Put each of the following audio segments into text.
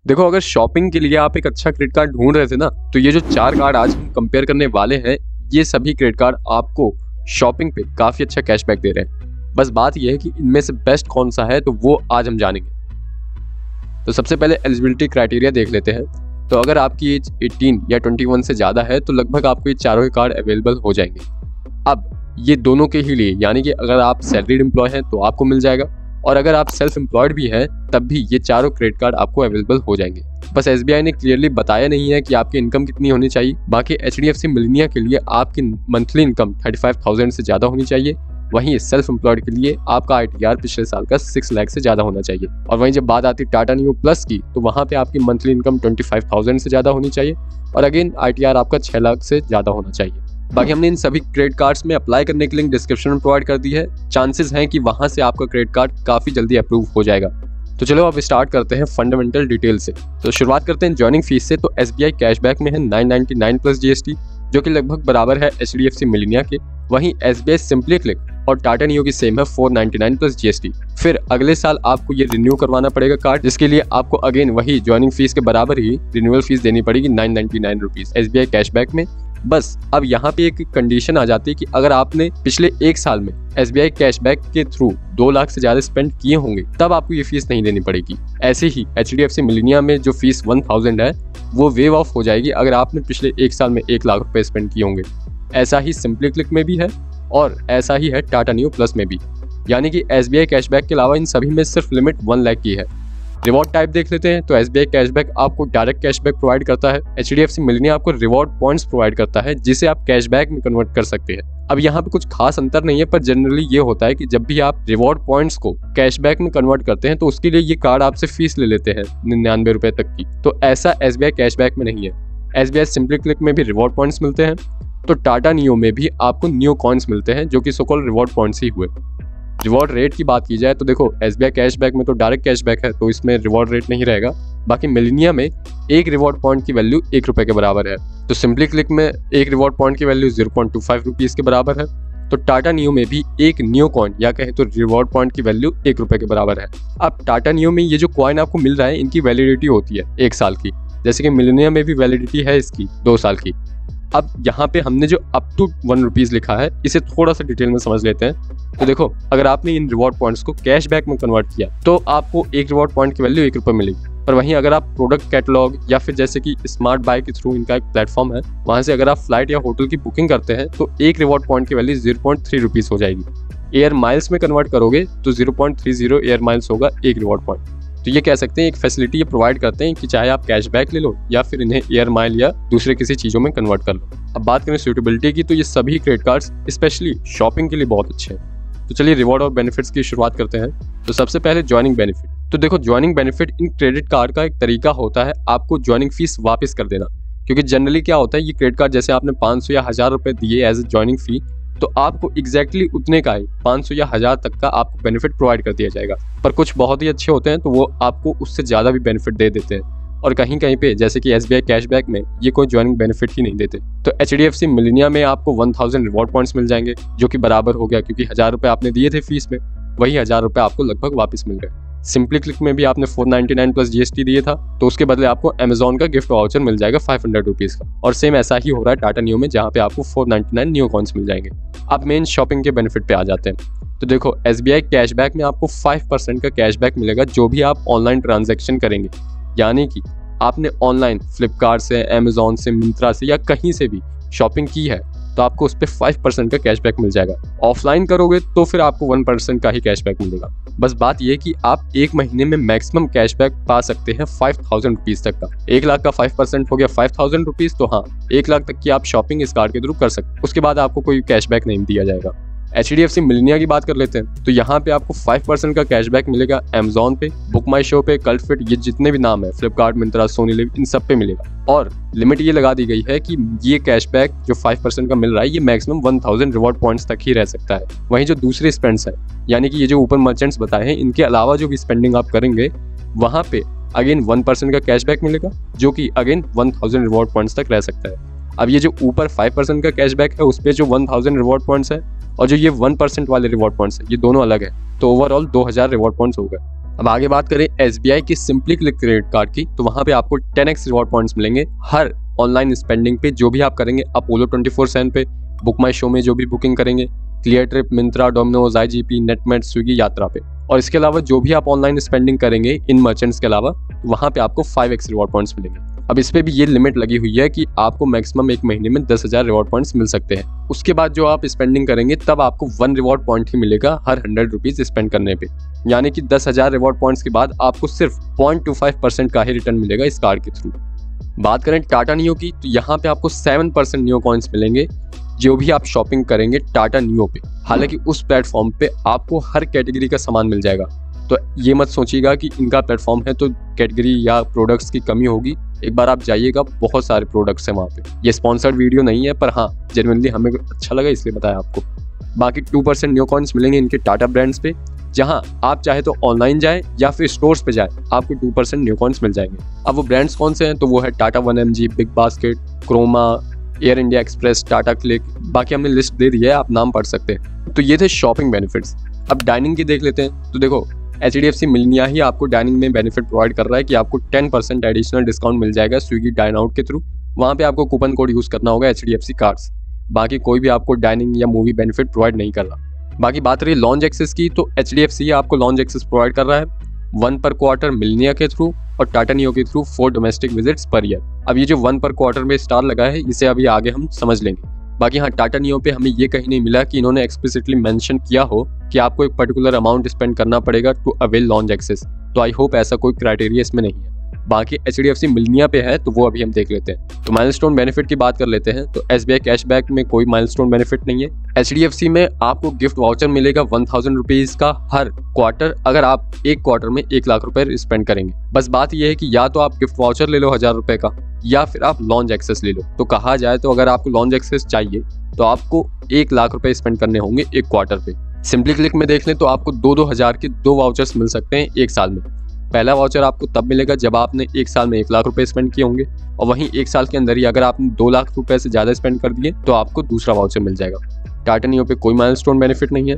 देखो, अगर शॉपिंग के लिए आप एक अच्छा क्रेडिट कार्ड ढूंढ रहे थे ना, तो ये जो 4 कार्ड आज हम कंपेयर करने वाले हैं, ये सभी क्रेडिट कार्ड आपको शॉपिंग पे काफ़ी अच्छा कैशबैक दे रहे हैं। बस बात ये है कि इनमें से बेस्ट कौन सा है, तो वो आज हम जानेंगे। तो सबसे पहले एलिजिबिलिटी क्राइटेरिया देख लेते हैं। तो अगर आपकी एज 18 या 21 से ज़्यादा है, तो लगभग आपको ये चारों ही कार्ड अवेलेबल हो जाएंगे। अब ये दोनों के ही लिए, यानी कि अगर आप सैलरीड एम्प्लॉय हैं तो आपको मिल जाएगा, और अगर आप सेल्फ एम्प्लॉयड भी हैं तब भी ये चारों क्रेडिट कार्ड आपको अवेलेबल हो जाएंगे। बस एसबीआई ने क्लियरली बताया नहीं है कि आपकी इनकम कितनी होनी चाहिए। बाकी एचडीएफसी मिलेनिया के लिए आपकी मंथली इनकम 35,000 से ज़्यादा होनी चाहिए। वहीं सेल्फ एम्प्लॉयड के लिए आपका आईटीआर पिछले साल का 6 लाख से ज़्यादा होना चाहिए। और वहीं जब बात आती है टाटा न्यू प्लस की, तो वहाँ पे आपकी मंथली इनकम 25,000 से ज़्यादा होनी चाहिए, और अगेन आईटीआर आपका 6 लाख से ज़्यादा होना चाहिए। बाकी हमने इन सभी क्रेडिट कार्ड्स में अप्लाई करने की लिंक डिस्क्रिप्शन में प्रोवाइड कर दी है। चांसेस हैं कि वहां से आपका क्रेडिट कार्ड काफ़ी जल्दी अप्रूव हो जाएगा। तो चलो अब स्टार्ट करते हैं फंडामेंटल डिटेल से। तो शुरुआत करते हैं ज्वाइनिंग फीस से। तो एसबीआई कैशबैक में है 999 प्लस जीएसटी, जो कि लगभग बराबर है एचडीएफसी मिलेनिया के। वहीं एसबीआई सिंपली क्लिक और टाटा नियो की सेम है 499 प्लस जीएसटी। फिर अगले साल आपको ये रिन्यू करवाना पड़ेगा कार्ड, जिसके लिए आपको अगेन वही ज्वाइनिंग फीस के बराबर ही रिन्यूअल फीस देनी पड़ेगी 999 रुपीज़ एसबीआई कैशबैक में। बस अब यहाँ पे एक कंडीशन आ जाती है कि अगर आपने पिछले 1 साल में एसबीआई कैशबैक के थ्रू 2 लाख से ज़्यादा स्पेंड किए होंगे, तब आपको ये फीस नहीं देनी पड़ेगी। ऐसे ही एचडीएफसी मिलेनिया में जो फीस 1000 है, वो वेव ऑफ हो जाएगी अगर आपने पिछले 1 साल में 1 लाख रुपए स्पेंड किए होंगे। ऐसा ही सिंपली क्लिक में भी है, और ऐसा ही है टाटा न्यू प्लस में भी। यानी कि एसबीआई कैशबैक के अलावा इन सभी में सिर्फ लिमिट 1 लाख की है। रिवॉर्ड टाइप देख लेते हैं। तो एसबीआई कैशबैक आपको डायरेक्ट कैशबैक प्रोवाइड करता है। एचडीएफसी मिलेनिया आपको रिवॉर्ड पॉइंट्स प्रोवाइड करता है, जिसे आप कैशबैक में कन्वर्ट कर सकते हैं। अब यहाँ पे कुछ खास अंतर नहीं है, पर जनरली ये होता है कि जब भी आप रिवॉर्ड पॉइंट्स को कैशबैक में कन्वर्ट करते हैं, तो उसके लिए ये कार्ड आपसे फीस ले लेते हैं 99 रुपए तक की। तो ऐसा एसबीआई कैशबैक में नहीं है। एसबीआई सिंपली क्लिक में भी रिवॉर्ड पॉइंट्स मिलते हैं, तो टाटा नियो में भी आपको न्यू कॉइन्स मिलते हैं, जो कि सो कॉल्ड रिवॉर्ड पॉइंट्स ही हुए। रिवॉर्ड रेट की बात की जाए तो देखो, एसबीआई कैशबैक में तो डायरेक्ट कैशबैक है, तो इसमें रिवॉर्ड रेट नहीं रहेगा। बाकी मिलेनिया में एक रिवॉर्ड पॉइंट की वैल्यू 1 रुपये के बराबर है। तो सिंपली क्लिक में एक रिवॉर्ड पॉइंट की वैल्यू 0.25 रुपीज़ के बराबर है। तो टाटा नियो में भी एक न्यू कॉइन या कहें तो रिवॉर्ड पॉइंट की वैल्यू 1 रुपये के बराबर है। अब टाटा नियो में ये जो कॉइन आपको मिल रहा है, इनकी वैलिडिटी होती है 1 साल की, जैसे कि मिलेनिया में भी वैलिडिटी है इसकी 2 साल की। अब यहाँ पे हमने जो अप टू 1 रुपीज़ लिखा है, इसे थोड़ा सा डिटेल में समझ लेते हैं। तो देखो, अगर आपने इन रिवॉर्ड पॉइंट्स को कैशबैक में कन्वर्ट किया, तो आपको एक रिवॉर्ड पॉइंट की वैल्यू 1 रुपये मिलेगी। पर वहीं अगर आप प्रोडक्ट कैटलॉग या फिर जैसे कि स्मार्ट बाय के थ्रू, इनका एक प्लेटफॉर्म है, वहाँ से अगर आप फ्लाइट या होटल की बुकिंग करते हैं, तो एक रिवॉर्ड पॉइंट की वैल्यू 0.3 रुपीज़ हो जाएगी। एयर माइल्स में कन्वर्ट करोगे तो 0.30 एयर माइल्स होगा एक रिवॉर्ड पॉइंट। तो ये कह सकते हैं एक फैसिलिटी ये प्रोवाइड करते हैं कि चाहे आप कैशबैक ले लो या फिर इन्हें एयर माइल या दूसरे किसी चीज़ों में कन्वर्ट कर लो। अब बात करें सूटेबिलिटी की, तो ये सभी क्रेडिट कार्ड्स स्पेशली शॉपिंग के लिए बहुत अच्छे हैं। तो चलिए रिवॉर्ड और बेनिफिट्स की शुरुआत करते हैं। तो सबसे पहले ज्वाइनिंग बेनिफिट। तो देखो, joining benefit in credit card का एक तरीका होता है आपको ज्वाइनिंग फीस वापस कर देना। क्योंकि जनरली क्या होता है, ये क्रेडिट कार्ड जैसे आपने 500 या 1000 रुपये दिए एज ए ज्वाइनिंग फी, तो आपको एग्जैक्टली उतने का ही 500 या 1000 तक का आपको बेनिफिट प्रोवाइड कर दिया जाएगा। पर कुछ बहुत ही अच्छे होते हैं तो वो आपको उससे ज़्यादा भी बेनिफिट दे देते हैं, और कहीं कहीं पे जैसे कि एसबीआई कैशबैक में ये कोई ज्वाइनिंग बेनिफिट ही नहीं देते। तो एचडीएफसी मिलेनिया में आपको 1000 रिवॉर्ड पॉइंट्स मिल जाएंगे, जो कि बराबर हो गया, क्योंकि 1000 रुपये आपने दिए थे फीस में, वही 1000 रुपये आपको लगभग वापस मिल गए। सिंपली क्लिक में भी आपने 499 प्लस जीएसटी दिए था, तो उसके बदले आपको अमेजॉन का गिफ्ट वाउचर मिल जाएगा 500 रुपीज़ का। और सेम ऐसा ही हो रहा है टाटा नियो में, जहाँ पे आपको 499 न्यू कॉइन्स मिल जाएंगे। अब मेन शॉपिंग के बेनिफिट पे आ जाते हैं। तो देखो, एसबीआई कैशबैक में आपको 5% का कैशबैक मिलेगा जो भी आप ऑनलाइन ट्रांजैक्शन करेंगे। यानी कि आपने ऑनलाइन फ्लिपकार्ट से, अमेजॉन से, मिंत्रा से या कहीं से भी शॉपिंग की है, तो आपको उस पर 5% का कैशबैक मिल जाएगा। ऑफलाइन करोगे तो फिर आपको 1% का ही कैशबैक मिलेगा। बस बात यह कि आप 1 महीने में मैक्सिमम कैशबैक पा सकते हैं 5000 रुपीज़ तक का। 1 लाख का 5% हो गया 5000 रुपीज़, तो हाँ, 1 लाख तक की आप शॉपिंग इस कार्ड के थ्रू कर सकते हैं। उसके बाद आपको कोई कैशबैक नहीं दिया जाएगा। एचडीएफसी मिलेनिया की बात कर लेते हैं। तो यहाँ पे आपको 5% का कैशबैक मिलेगा अमेजॉन पे, बुक माई शो पे, कल्ट फिट, ये जितने भी नाम है, फ्लिपकार्ट, मिंत्रा, सोनी लिव, इन सब पे मिलेगा। और लिमिट ये लगा दी गई है कि ये कैशबैक जो 5% का मिल रहा है, ये मैक्सिमम 1000 रिवॉर्ड पॉइंट्स तक ही रह सकता है। वहीं जो दूसरे स्पेंड्स हैं, यानी कि ये जो ऊपर मर्चेंट्स बताए हैं, इनके अलावा जो भी स्पेंडिंग आप करेंगे, वहाँ पे अगेन 1% का कैशबैक मिलेगा, जो कि अगेन 1000 रिवॉर्ड पॉइंट्स तक रह सकता है। अब ये जो ऊपर 5% का कैशबैक है, उस पर जो 1000 रिवॉर्ड पॉइंट्स है, और जो ये 1% वाले रिवॉर्ड पॉइंट्स है, ये दोनों अलग है। तो ओवरऑल 2000 रिवॉर्ड पॉइंट्स हो गए। अब आगे बात करें SBI की सिंपली क्लिक क्रेडिट कार्ड की, तो वहाँ पे आपको 10x रिवॉर्ड पॉइंट्स मिलेंगे हर ऑनलाइन स्पेंडिंग पे जो भी आप करेंगे। अपोलो 24/7 पे, बुक माई शो में जो भी बुकिंग करेंगे, Cleartrip, Myntra, Domino's, IGP, Netmeds, Swiggy, Yatra पे। और इसके अलावा जो भी आप ऑनलाइन स्पेंडिंग करेंगे इन मर्चेंट्स के अलावा, वहाँ पे आपको 5x रिवॉर्ड पॉइंट्स मिलेंगे। अब इस पे भी ये लिमिट लगी हुई है कि आपको मैक्सिमम एक महीने में 10,000 रिवॉर्ड पॉइंट्स मिल सकते हैं। उसके बाद जो आप स्पेंडिंग करेंगे तब आपको 1 रिवॉर्ड पॉइंट ही मिलेगा हर 100 रुपीज स्पेंड करने पे। यानी कि 10,000 रिवॉर्ड पॉइंट्स के बाद आपको सिर्फ 0.25% का ही रिटर्न मिलेगा इस कार्ड के थ्रू। बात करें टाटा नियो की, तो यहाँ पे आपको 7% नियो कॉइन्स मिलेंगे जो भी आप शॉपिंग करेंगे टाटा नियो पे। हालांकि उस प्लेटफॉर्म पे आपको हर कैटेगरी का सामान मिल जाएगा, तो ये मत सोचिएगा कि इनका प्लेटफॉर्म है तो कैटेगरी या प्रोडक्ट्स की कमी होगी। एक बार आप जाइएगा, बहुत सारे प्रोडक्ट्स हैं वहाँ पे। ये स्पॉन्सर्ड वीडियो नहीं है, पर हाँ जेन्युइनली हमें अच्छा लगा इसलिए बताया आपको। बाकी 2% नियो कॉइन्स मिलेंगे इनके टाटा ब्रांड्स पे, जहां आप चाहे तो ऑनलाइन जाएं या फिर स्टोर्स पे जाएं, आपको 2% न्यू कॉइन्स मिल जाएंगे। अब वो ब्रांड्स कौन से हैं, तो वो है Tata 1mg, BigBasket, Croma, Air India Express, Tata Cliq. बाकी हमने लिस्ट दे दी है, आप नाम पढ़ सकते हैं। तो ये थे शॉपिंग बेनिफिट्स। अब डाइनिंग की देख लेते हैं। तो देखो HDFC मिलनिया ही आपको डाइनिंग में बेनिफिट प्रोवाइड कर रहा है कि आपको 10% एडिशनल डिस्काउंट मिल जाएगा स्विगी डाइन आउट के थ्रू। वहाँ पे आपको कूपन कोड यूज़ करना होगा HDFC कार्ड्स। बाकी कोई भी आपको डाइनिंग या मूवी बेनिफिट प्रोवाइड नहीं कर रहा। बाकी बात रही लॉन्च एक्सेस की, तो HDFC आपको लॉन्च एक्सेस प्रोवाइड कर रहा है 1 पर क्वार्टर मिलनिया के थ्रू और टाटा नियो के through 4 domestic visits per year. अब ये जो 1 पर क्वार्टर में स्टार लगा है, इसे अभी आगे हम समझ लेंगे। बाकी हाँ, टाटा नियो पे हमें ये कहीं नहीं मिला कि इन्होंने एक्सप्लिसिटली मेंशन किया हो कि आपको एक पर्टिकुलर अमाउंट स्पेंड करना पड़ेगा टू अवेल लॉन्च एक्सेस। तो आई होप ऐसा कोई क्राइटेरिया इसमें नहीं है। बाकी HDFC मिलनिया पे है, तो वो अभी हम देख लेते हैं। तो माइलस्टोन बेनिफिट की बात कर लेते हैं। तो SBI कैशबैक में कोई माइलस्टोन बेनिफिट नहीं है। HDFC में आपको गिफ्ट वाउचर मिलेगा 1000 रुपीज का हर क्वार्टर, अगर आप एक क्वार्टर में 1 लाख रुपए स्पेंड करेंगे। बस बात यह है कि या तो आप गिफ्ट वाउचर ले लो 1000 रुपए का, या फिर आप लॉन्च एक्सेस ले लो। तो कहा जाए तो अगर आपको लॉन्च एक्सेस चाहिए तो आपको 1 लाख रुपए स्पेंड करने होंगे एक क्वार्टर पे। सिंपली क्लिक में देख लें तो आपको 2-2 हज़ार के 2 वाउचर्स मिल सकते हैं एक साल में। पहला वाउचर आपको तब मिलेगा जब आपने एक साल में 1 लाख रुपए स्पेंड किए होंगे, और वहीं एक साल के अंदर ही अगर आपने 2 लाख रुपए से ज़्यादा स्पेंड कर दिए तो आपको दूसरा वाउचर मिल जाएगा। टाटा नियो पे कोई माइलस्टोन बेनिफिट नहीं है।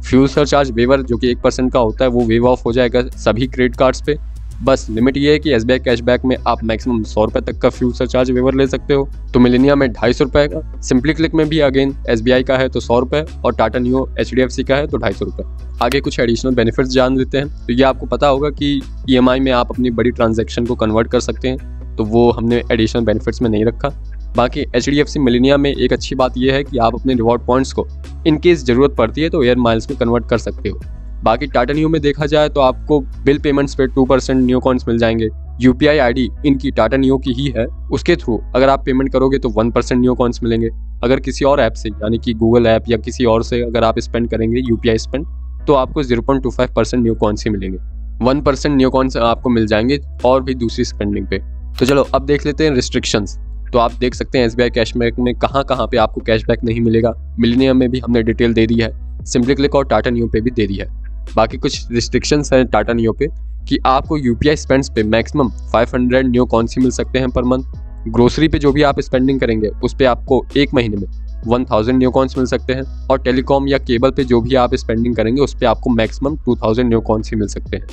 फ्यूल सरचार्ज वेवर जो कि 1% का होता है, वो वेव ऑफ हो जाएगा सभी क्रेडिट कार्ड्स पे। बस लिमिट ये है कि SBI कैशबैक में आप मैक्सिमम 100 रुपये तक का फ्यूल सरचार्ज वेवर ले सकते हो। तो मिलेनिया में 250 रुपये का, सिंपली क्लिक में भी अगेन SBI का है तो 100 रुपये, और टाटा नियो HDFC का है तो 250 रुपये। आगे कुछ एडिशनल बेनिफिट्स जान लेते हैं। तो ये आपको पता होगा कि EMI में आप अपनी बड़ी ट्रांजैक्शन को कन्वर्ट कर सकते हैं, तो वो हमने एडिशनल बेनिफिट्स में नहीं रखा। बाकी HDFC मिलेनिया में एक अच्छी बात यह है कि आप अपने रिवॉर्ड पॉइंट्स को इनकेस ज़रूरत पड़ती है तो एयर माइल्स में कन्वर्ट कर सकते हो। बाकी टाटा नियो में देखा जाए तो आपको बिल पेमेंट्स पे 2% न्यू कॉइन्स मिल जाएंगे। UPI ID इनकी टाटा नियो की ही है, उसके थ्रू अगर आप पेमेंट करोगे तो 1% न्यू कॉइन्स मिलेंगे। अगर किसी और ऐप से, यानी कि गूगल ऐप या किसी और से अगर आप स्पेंड करेंगे UPI स्पेंड, तो आपको 0.25% न्यू कॉइन्स ही मिलेंगे। 1% न्यू कॉइन्स आपको मिल जाएंगे और भी दूसरी स्पेंडिंग पे। तो चलो अब देख लेते हैं रिस्ट्रिक्शंस। तो आप देख सकते हैं SBI कैशबैक में कहाँ पे आपको कैशबैक नहीं मिलेगा। मिलेनिया में भी हमने डिटेल दे दी है, सिंपली क्लिक और टाटा नियो पे भी दे दी है। बाकी कुछ रिस्ट्रिक्शंस हैं टाटा नियो पे कि आपको UPI स्पेंड्स पे मैक्सिमम 500 न्यू कॉइन्स ही मिल सकते हैं पर मंथ। ग्रोसरी पे जो भी आप स्पेंडिंग करेंगे उस पे आपको एक महीने में 1000 न्यू कॉइन्स मिल सकते हैं, और टेलीकॉम या केबल पे जो भी आप स्पेंडिंग करेंगे उस पे आपको मैक्सिमम 2000 न्यू कॉइन्स ही मिल सकते हैं।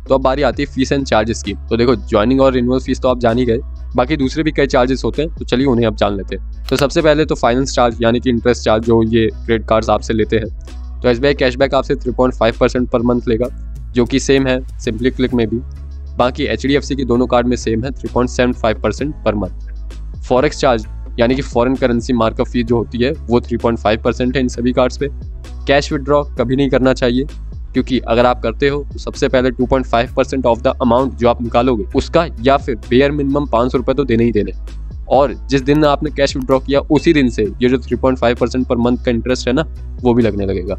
तो अब बारी आती है फीस एंड चार्जेस की। तो देखो ज्वाइनिंग और रिन्यूअल फीस तो आप जान ही गए, बाकी दूसरे भी कई चार्जेस होते हैं, तो चलिए उन्हें अब जान लेते हैं। तो सबसे पहले तो फाइनेंस चार्ज यानी कि इंटरेस्ट चार्ज जो ये क्रेडिट कार्ड्स आपसे लेते हैं। तो SBI कैशबैक आपसे 3.5% पर मंथ लेगा, जो कि सेम है सिंपली क्लिक में भी। बाकी HDFC की दोनों कार्ड में सेम है 3.75% पर मंथ। फॉरेक्स चार्ज यानी कि फॉरेन करेंसी मार्कअप फीस जो होती है वो 3.5% है इन सभी कार्ड्स पे। कैश विड्रॉ कभी नहीं करना चाहिए, क्योंकि अगर आप करते हो तो सबसे पहले 2.5% ऑफ द अमाउंट जो आप निकालोगे उसका या फिर बेयर मिनिमम 500 रुपये तो देने ही देने, और जिस दिन आपने कैश विड्रॉ किया उसी दिन से ये जो 3.5% पर मंथ का इंटरेस्ट है ना, वो भी लगने लगेगा।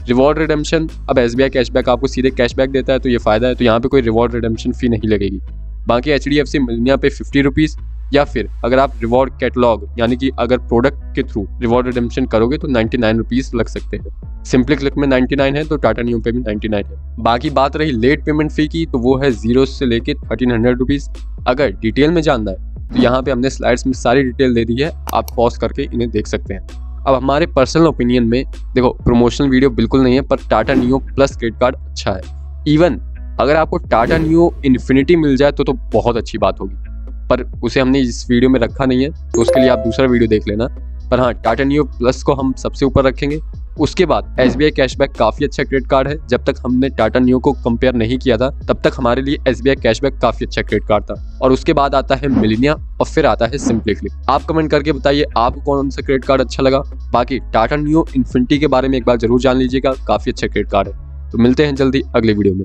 रिवॉर्ड रिडेम्पशन, अब SBI कैशबैक आपको सीधे कैशबैक देता है तो ये फ़ायदा है, तो यहाँ पे कोई रिवॉर्ड रिडेम्पशन फ़ी नहीं लगेगी। बाकी HDFC मिलनिया पे 50 रुपीज़, या फिर अगर आप रिवॉर्ड कैटलॉग यानी कि अगर प्रोडक्ट के थ्रू रिवॉर्ड रिडेम्पशन करोगे तो 99 रुपीज़ लग सकते हैं। सिंपली क्लिक में 99 है तो टाटा नियो पे भी 99 है। बाकी बात रही लेट पेमेंट फ़ी की, तो वो है 0 से लेके 1300 रुपीज़। अगर डिटेल में जानना है तो यहाँ पे हमने स्लाइड्स में सारी डिटेल दे दी है, आप पॉज करके इन्हें देख सकते हैं। अब हमारे पर्सनल ओपिनियन में देखो, प्रमोशनल वीडियो बिल्कुल नहीं है, पर Tata neo plus credit card अच्छा है। इवन अगर आपको टाटा नियो इन्फिनिटी मिल जाए तो बहुत अच्छी बात होगी, पर उसे हमने इस वीडियो में रखा नहीं है, तो उसके लिए आप दूसरा वीडियो देख लेना। पर हाँ, टाटा नियो प्लस को हम सबसे ऊपर रखेंगे। उसके बाद SBI कैशबैक काफ़ी अच्छा क्रेडिट कार्ड है। जब तक हमने टाटा नियो को कंपेयर नहीं किया था तब तक हमारे लिए SBI कैशबैक काफ़ी अच्छा क्रेडिट कार्ड था। और उसके बाद आता है मिलेनिया और फिर आता है सिंपली क्लिक। आप कमेंट करके बताइए आपको कौन सा क्रेडिट कार्ड अच्छा लगा। बाकी टाटा नियो इन्फिनिटी के बारे में एक बार जरूर जान लीजिएगा, काफ़ी अच्छा क्रेडिट कार्ड है। तो मिलते हैं जल्दी अगले वीडियो में।